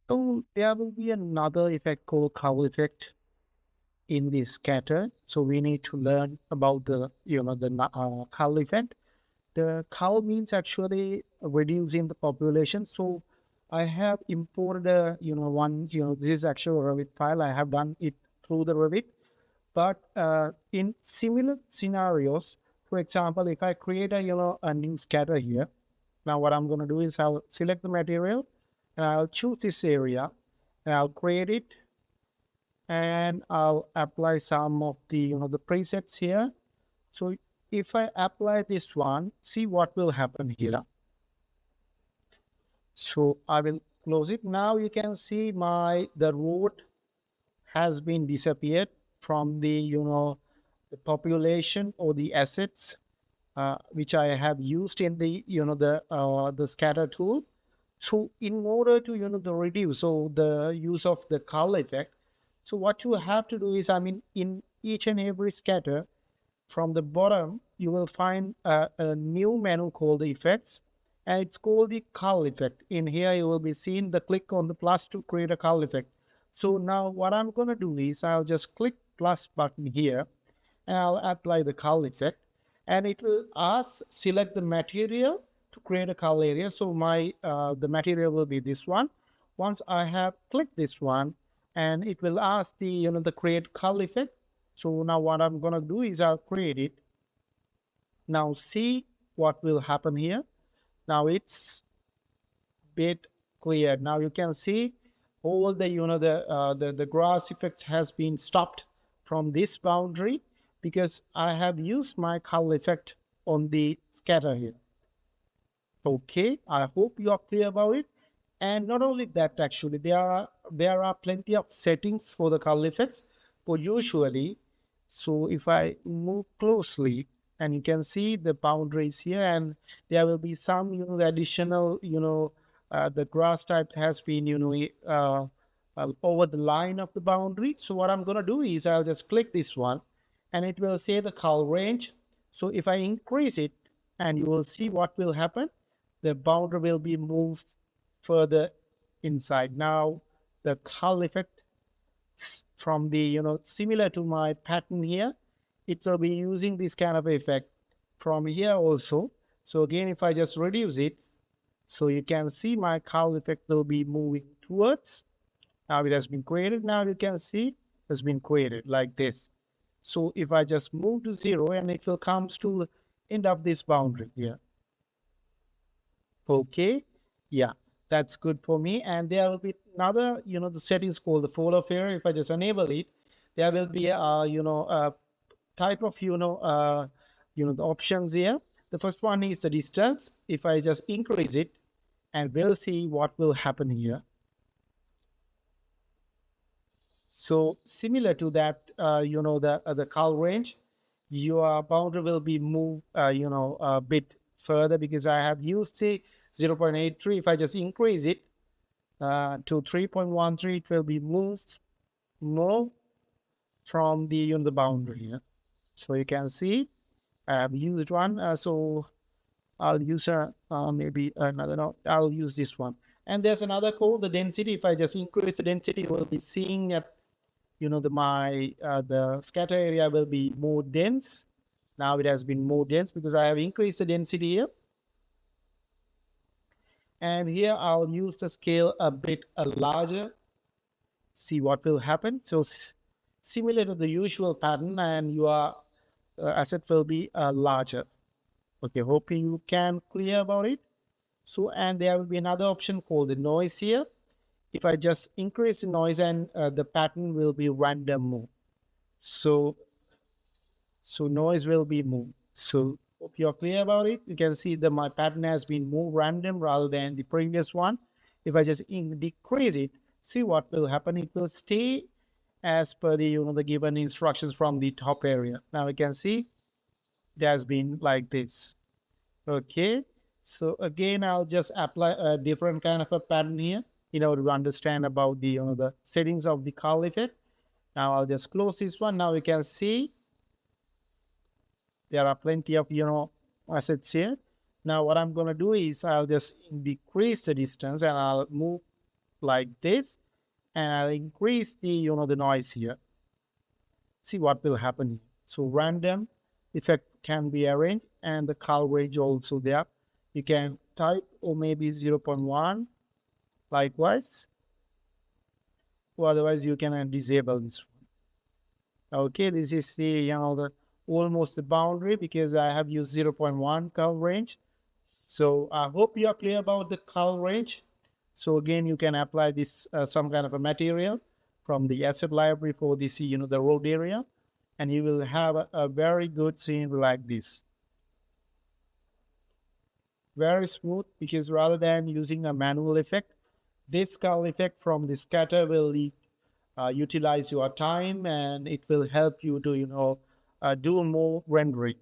So there will be another effect called Cowell effect in the scatter. So we need to learn about the Cowell effect. The Cowell means actually reducing the population. So I have imported this is actually a Revit file. I have done it through the Revit. But in similar scenarios, for example, if I create a new scatter here, now what I'm going to do is I'll select the material and I'll choose this area and I'll create it and I'll apply some of the presets here. So if I apply this one, see what will happen here. So I will close it. Now you can see the road has been disappeared from the population or the assets which I have used in the scatter tool. So in order to to reduce the use of the Cowell effect, so what you have to do is, I mean, in each and every scatter, from the bottom you will find a new menu called the effects, and it's called the Cowell effect. In here you will be seeing the click on the plus to create a Cowell effect. So now what I'm going to do is I'll just click plus button here and I'll apply the Cowell effect, and it will ask select the material to create a Cowell area. So my the material will be this one. Once I have clicked this one, and it will ask the create Cowell effect. So now what I'm gonna do is I'll create it. Now see what will happen here. Now it's bit clear. Now you can see all the grass effect has been stopped from this boundary because I have used my Cowell effect on the scatter here. Okay, I hope you are clear about it. And not only that, actually, there are plenty of settings for the Cowell effects. But usually, so if I move closely, and you can see the boundaries here, and there will be some the additional the grass type has been over the line of the boundary. So what I'm going to do is I'll just click this one, and it will say the Cowell range. So if I increase it, and you will see what will happen, the boundary will be moved further inside. Now the Cowell effect from the similar to my pattern here, it will be using this kind of effect from here also. So again, if I just reduce it, so you can see my Cowell effect will be moving towards. Now it has been created. Now you can see it has been created like this. So if I just move to 0, and it will come to the end of this boundary here. Okay, yeah, that's good for me. And there will be another, the settings called the follow fair. If I just enable it, there will be a type of the options here. The first one is the distance. If I just increase it, and we'll see what will happen here. So similar to that, the Cowell range, your boundary will be moved, a bit further because I have used say 0.83. If I just increase it to 3.13, it will be moved more from the boundary here. So you can see I have used one. So I'll use maybe another. No, I'll use this one. And there's another called the density. If I just increase the density, we'll be seeing that the scatter area will be more dense. Now it has been more dense because I have increased the density here. And here I'll use the scale a bit larger. See what will happen. So similar to the usual pattern, and your asset will be larger. Okay, hoping you can clear about it. So, and there will be another option called the noise here. If I just increase the noise, and the pattern will be random move. So noise will be moved. So hope you're clear about it. You can see that my pattern has been moved random rather than the previous one. If I just decrease it, see what will happen. It will stay as per the given instructions from the top area. Now you can see it has been like this. Okay. So again, I'll just apply a different kind of a pattern here in order to understand about the settings of the Cowell effect. Now I'll just close this one. Now you can see there are plenty of assets here. Now what I'm going to do is I'll just decrease the distance, and I'll move like this, and I'll increase the, the noise here. See what will happen. So random effect can be arranged, and the color range also there. You can type or maybe 0.1 likewise, or otherwise you can disable this one. Okay, this is the, the almost the boundary because I have used 0.1 color range. So I hope you are clear about the color range. So again, you can apply this some kind of a material from the asset library for this, the road area, and you will have a very good scene like this. Very smooth, because rather than using a manual effect, this color effect from the scatter will utilize your time, and it will help you to, do more rendering.